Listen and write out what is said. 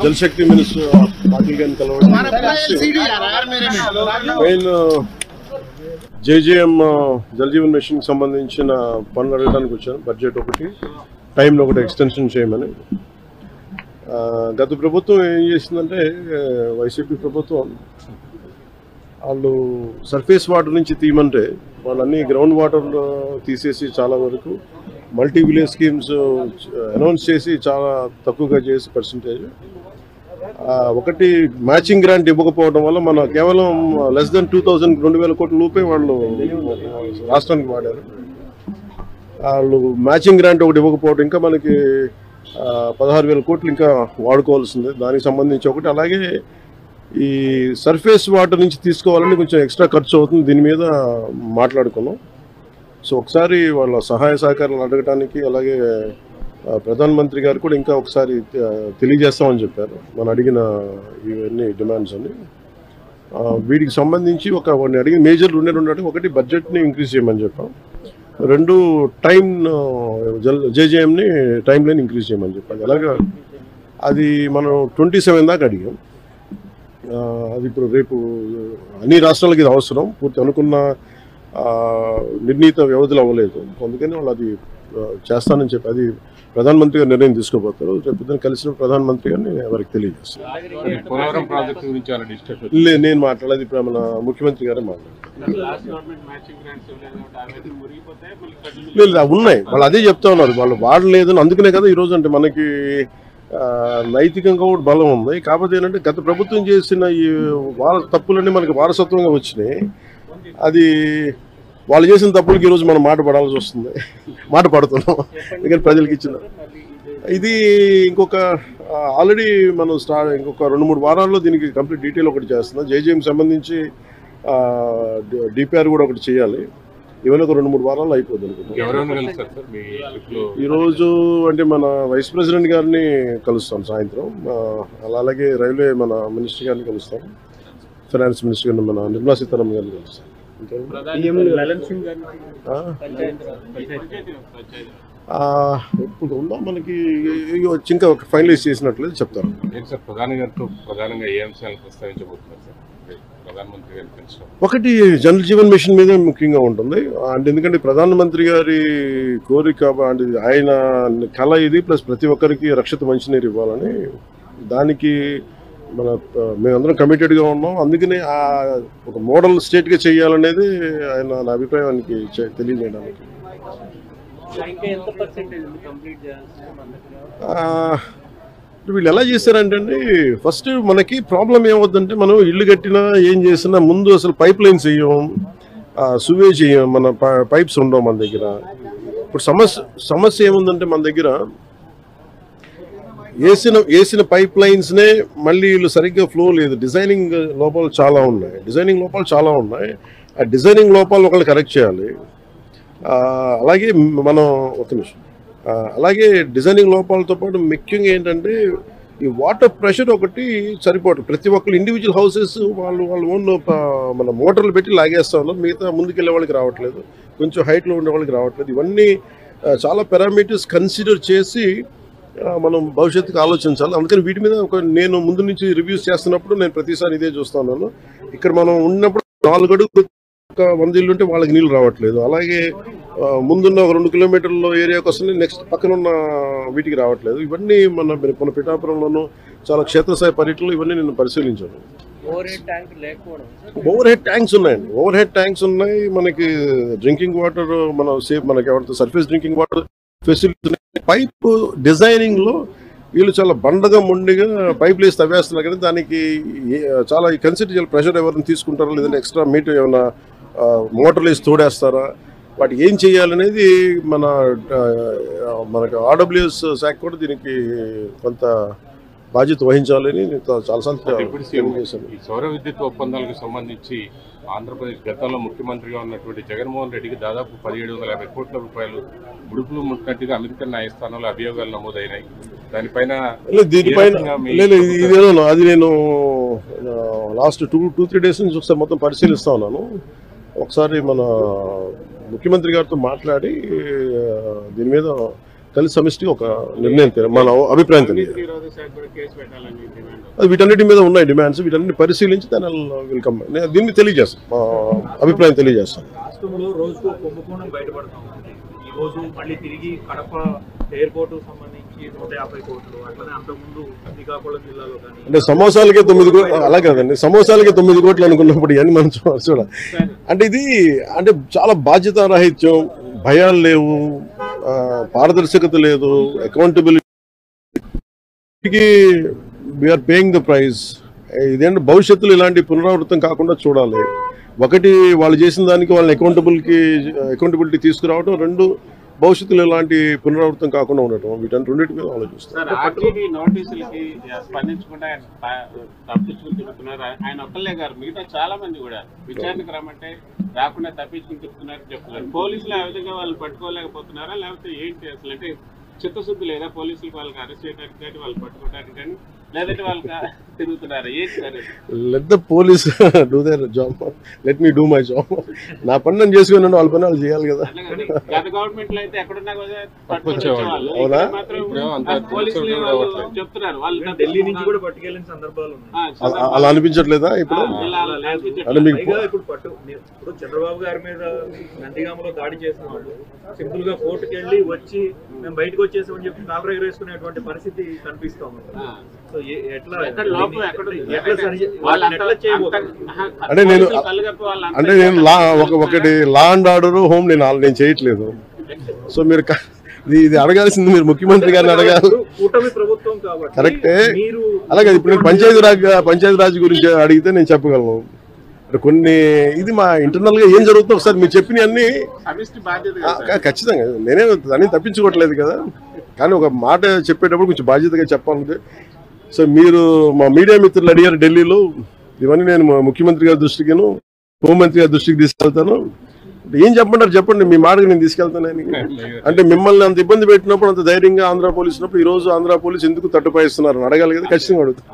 जल शक्ति मिनिस्टर पाटिल गारिని కలవడం main JJM Jal Jeevan mission కి సంబంధించిన పనులు అడగడానికి వచ్చాను. బడ్జెట్ ఒకటి టైంలో ఒకటి ఎక్స్టెన్షన్ చేయమని. గత ప్రభుత్వం ఏం చేసిందంటే వైసీపీ ప్రభుత్వం వాళ్ళు సర్ఫేస్ వాటర్ నుంచి తీయమంటే వాళ్ళన్నీ గ్రౌండ్ వాటర్ తీసేసి చాలా వరకు మల్టీ విలేజ్ స్కీమ్స్ అనౌన్స్ చేసి చాలా తక్కువగా చేసి పర్సంటేజ్ ఒకటి మ్యాచింగ్ గ్రాంట్ ఇవ్వకపోవడం వల్ల మన కేవలం లెస్ దెన్ 2,000 కోట్ల రూపాయలు వాళ్ళు రాష్ట్రానికి వాడారు. వాళ్ళు మ్యాచింగ్ గ్రాంట్ ఒకటి ఇవ్వకపోవడం ఇంకా మనకి 16,000 కోట్లు ఇంకా వాడుకోవాల్సిందే. దానికి సంబంధించి ఒకటి అలాగే ఈ సర్ఫేస్ వాటర్ నుంచి తీసుకోవాలని కొంచెం ఎక్స్ట్రా ఖర్చు అవుతుంది. దీని మీద మాట్లాడుకున్నాం. సో ఒకసారి వాళ్ళ సహాయ సహకారాలు అడగటానికి అలాగే ప్రధానమంత్రి గారు కూడా ఇంకా ఒకసారి తెలియజేస్తామని చెప్పారు. మనం అడిగిన ఇవన్నీ డిమాండ్స్ అని వీటికి సంబంధించి వాడిని అడిగిన మేజర్ రెండు ఒకటి బడ్జెట్ని ఇంక్రీజ్ చేయమని చెప్పాం. రెండు టైం జేజేఎంని టైం లైన్ ఇంక్రీజ్ చేయమని చెప్పాలి. అలాగా అది మనం 27 దాకా అడిగాం. అది ఇప్పుడు రేపు అన్ని రాష్ట్రాలకి ఇది అవసరం. పూర్తి అనుకున్న నిర్ణీత వ్యవధిలో అవ్వలేదు. అందుకని వాళ్ళు అది చేస్తానని చెప్పి అది ప్రధానమంత్రి గారు నిర్ణయం తీసుకోబోతారు. రేపు కలిసిన ప్రధానమంత్రి గారిని వారికి తెలియజేస్తారు. నేను మాట్లాడేది ఇప్పుడు మన ముఖ్యమంత్రి గారే మాట్లాడారు. లేదు ఉన్నాయి, వాళ్ళు అదే చెప్తా ఉన్నారు. వాళ్ళు వాడలేదని అందుకనే కదా ఈరోజు అంటే మనకి నైతికంగా కూడా బలం ఉంది. కాకపోతే ఏంటంటే గత ప్రభుత్వం చేసిన ఈ తప్పులన్నీ మనకి వారసత్వంగా వచ్చినాయి. అది వాళ్ళు చేసిన తప్పులకి ఈరోజు మనం మాట పడాల్సి వస్తుంది. మాట పడుతున్నాం ఎందుకంటే ప్రజలకి ఇచ్చిన ఇది ఇంకొక ఆల్రెడీ మనం ఇంకొక 2-3 వారాల్లో దీనికి కంప్లీట్ డీటెయిల్ ఒకటి చేస్తున్నాం. జేజేఎం సంబంధించి డిపిఆర్ కూడా ఒకటి చేయాలి. ఇవన్నీ ఒక 2-3 వారాల్లో అయిపోతుంది. ఈరోజు అంటే మన వైస్ ప్రెసిడెంట్ గారిని కలుస్తాం సాయంత్రం. అలాగే రైల్వే మన మినిస్టర్ గారిని కలుస్తాం. ఫైనాన్స్ మినిస్టర్ గారిని మన నిర్మలా సీతారామన్ గారిని కలుస్తాం. ఇప్పుడు ఉందా మనకి ఇంకా ఫైనలైజ్ చేసినట్లేదు చెప్తారు. ఒకటి జల్ జీవన్ మిషన్ మీద ముఖ్యంగా ఉంటుంది. అంటే ఎందుకంటే ప్రధానమంత్రి గారి కోరిక అంటే ఆయన కళ ఇది, ప్లస్ ప్రతి ఒక్కరికి రక్షిత మంచినీరు ఇవ్వాలని. దానికి మేమందరం కమిటెడ్గా ఉన్నాం. అందుకనే ఒక మోడల్ స్టేట్గా చేయాలనేది ఆయన నా అభిప్రాయానికి తెలియజేయడానికి. వీళ్ళు ఎలా చేశారంటే అండి, ఫస్ట్ మనకి ప్రాబ్లం ఏమవుతుందంటే మనం ఇల్లు కట్టినా ఏం చేసినా ముందు అసలు పైప్ లైన్స్ వేయం, సువేజ్ చేయం, మన పైప్స్ ఉండవు మన దగ్గర. ఇప్పుడు సమస్య ఏముందంటే మన దగ్గర వేసిన పైప్ లైన్స్నే మళ్ళీ వీళ్ళు సరిగ్గా ఫ్లో లేదు. డిజైనింగ్ లోపాలు చాలా ఉన్నాయి. ఆ డిజైనింగ్ లోపాలు ఒకళ్ళు కరెక్ట్ చేయాలి. అలాగే మనం ఒక నిమిషం అలాగే డిజైనింగ్ లోపాలతో పాటు ముఖ్యంగా ఏంటంటే ఈ వాటర్ ప్రెషర్ ఒకటి సరిపోవట్లేదు. ప్రతి ఒక్కరు ఇండివిజువల్ హౌసెస్ వాళ్ళు ఓన్ మన మోటార్లు పెట్టి లాగేస్తా ఉన్నారు. మిగతా ముందుకెళ్ళే వాళ్ళకి రావట్లేదు, కొంచెం హైట్లో ఉండే వాళ్ళకి రావట్లేదు. ఇవన్నీ చాలా పారామీటర్స్ కన్సిడర్ చేసి మనం భవిష్యత్తుకు ఆలోచించాలి. అందుకని వీటి మీద నేను ముందు నుంచి రివ్యూస్ చేస్తున్నప్పుడు నేను ప్రతిసారి ఇదే చూస్తా ఉన్నాను. ఇక్కడ మనం ఉన్నప్పుడు 4 అడుగులు 100 ఇల్లు ఉంటే వాళ్ళకి నీళ్ళు రావట్లేదు. అలాగే ముందున్న ఒక 2 కిలోమీటర్ల ఏరియాకి వస్తుంది, నెక్స్ట్ పక్కన ఉన్న వీటికి రావట్లేదు. ఇవన్నీ మన పిఠాపురంలోనూ చాలా క్షేత్రస్థాయి పర్యటనలు ఇవన్నీ నేను పరిశీలించాను. ఓవర్ హెడ్ ట్యాంక్స్ ఉన్నాయి. మనకి డ్రింకింగ్ వాటర్ మనకి ఎవరితో surface drinking water facilities. Pipe designing లో వీళ్ళు చాలా బండగా మొండిగా పైప్ వేసి తవ్వేస్తున్నారు కదా, దానికి చాలా కన్సిడర్ చేయాలి. ప్రెషర్ ఎవరిని తీసుకుంటారా, లేదంటే ఎక్స్ట్రా మీటర్ ఏమైనా మోటార్లు వేసి తోడేస్తారా, వాటి ఏం చేయాలనేది మనకు ఆర్డబ్ల్యూఎస్ శాఖ కూడా దీనికి కొంత బాధ్యత వహించాలని చాలాసార్లు చేశాను. ఈ సౌర విద్యుత్ ఒప్పందాలకు సంబంధించి ఆంధ్రప్రదేశ్ గతంలో ముఖ్యమంత్రిగా ఉన్నటువంటి జగన్మోహన్ రెడ్డికి దాదాపు 1750 కోట్ల రూపాయలు ముడుపులు ముట్టినట్టుగా అమెరికన్ న్యాయస్థానంలో అభియోగాలు నమోదైనాయి. దానిపైన అది నేను లాస్ట్ 2-3 డేస్ నుంచి ఒకసారి మొత్తం పరిశీలిస్తా ఉన్నాను. ఒకసారి మన ముఖ్యమంత్రి గారితో మాట్లాడి దీని మీద కలిసి సమిష్టి ఒక నిర్ణయం మన అభిప్రాయం తెలియదు. అది వీటన్నిటి మీద ఉన్నాయి డిమాండ్స్, వీటన్నిటి పరిశీలించి దాని వెల్కమ్ దీన్ని తెలియజేస్తాం, మా అభిప్రాయం తెలియజేస్తాం. రాష్ట్రంలో రోజుకు కుంభకోణం బయటపడతాం. ఈ రోజు మళ్ళీ తిరిగి కడప ఎయిర్పోర్ట్ సంబంధించి 150 కోట్లు, అట్లనే అంతకుముందు శ్రీకాకుళం జిల్లాలో కానీ అంటే సమోసాలకే 9 కోట్లు అలా కాదండి, సమోసాలకే 9 కోట్లు అనుకున్నప్పుడు ఇవన్నీ మనం చూడాలి. అంటే ఇది అంటే చాలా బాధ్యతారాహిత్యం, భయాలు లేవు, పారదర్శకత లేదు, అకౌంటబిలిటీకి వీఆర్ పేయింగ్ ద ప్రైజ్. ఇదేంటి భవిష్యత్తులో ఇలాంటి పునరావృతం కాకుండా చూడాలి. ఒకటి వాళ్ళు చేసిన దానికి వాళ్ళని అకౌంటబిలిటీ తీసుకురావడం, రెండు భవిష్యత్తులో ఇలాంటి పునరావృతం కాకుండా ఉండటం, వీటన్ని రెండింటి మీద ఆలోచిస్తారు. నోటీసులకి స్పందించకుండా తప్పించుకుని తిరుగుతున్నారు ఆయన ఒక్కళ్ళే గారు, మిగతా చాలా మంది కూడా విచారణకు రమ్మంటే రాకుండా తప్పించుకుని తిరుగుతున్నారు చెప్తున్నారు. పోలీసులు ఆ విధంగా వాళ్ళు పట్టుకోలేకపోతున్నారా, లేకపోతే ఏంటి అసలు? అంటే చిత్తశుద్ధి లేదా పోలీసులకు వాళ్ళకి అరెస్ట్ చేయడానికి కానీ వాళ్ళు పట్టుకోవడానికి కానీ, లేదంటే వాళ్ళకి తిరుగుతున్నారు ఏంటి sir? Let the police do their job, let me do my job. నా పని నేను చేసుకున్నాను, వాళ్ళ పని వాళ్ళు చేయాలి కదా. గత గవర్నమెంట్ లో అయితే ఎక్కడున్నా అవునా? చెప్తున్నారు వాళ్ళు ఢిల్లీ నుంచి కూడా పట్టుకెళ్ళిన సందర్భాలు ఉన్నాయి. అలా అనిపించట్లేదా ఇప్పుడు? అంటే మీకు ఇప్పుడు చంద్రబాబు గారి మీద నందిగామలో దాడి చేసిన వాళ్ళు సింపుల్ గా కోర్టుకు వెళ్ళి వచ్చి మేము బయటకు వచ్చేసామని చెప్పి కాలర్ ఎగరేసుకునేటువంటి పరిస్థితి కనిపిస్తా ఉంది. అంటే నేను ఒకటి లా అండ్ ఆర్డర్ హోమ్ నేను చేయట్లేదు. సో మీరు ఇది అడగాల్సింది మీరు ముఖ్యమంత్రి గారిని అడగాలి. కూటమి ప్రభుత్వం కాబట్టి కరెక్టే. అలాగే ఇప్పుడు నేను పంచాయతీ రాజ్ గురించి అడిగితే నేను చెప్పగలను. కొన్ని ఇది మా ఇంటర్నల్ గా ఏం జరుగుతుందో ఒకసారి మీరు చెప్పిన అన్ని ఖచ్చితంగా నేనే దాన్ని తప్పించుకోవట్లేదు కదా, కానీ ఒక మాట చెప్పేటప్పుడు కొంచెం బాధ్యతగా చెప్పాలంటే. సో మీరు మా మీడియా మిత్రులు అడిగారు ఢిల్లీలో, ఇవన్నీ నేను ముఖ్యమంత్రి గారి దృష్టికిను హోంమంత్రి గారి దృష్టికి తీసుకెళ్తాను. ఏం చెప్పంటారు చెప్పండి, మీ మాటకు నేను తీసుకెళ్తానని. అంటే మిమ్మల్ని అంత ఇబ్బంది పెట్టినప్పుడు, అంత ధైర్యంగా ఆంధ్ర పోలీసు ఉన్నప్పుడు ఈ రోజు ఆంధ్ర పోలీసు ఎందుకు తట్టుపాయిస్తున్నారు అడగాలి కదా, ఖచ్చితంగా అడుగుతాను.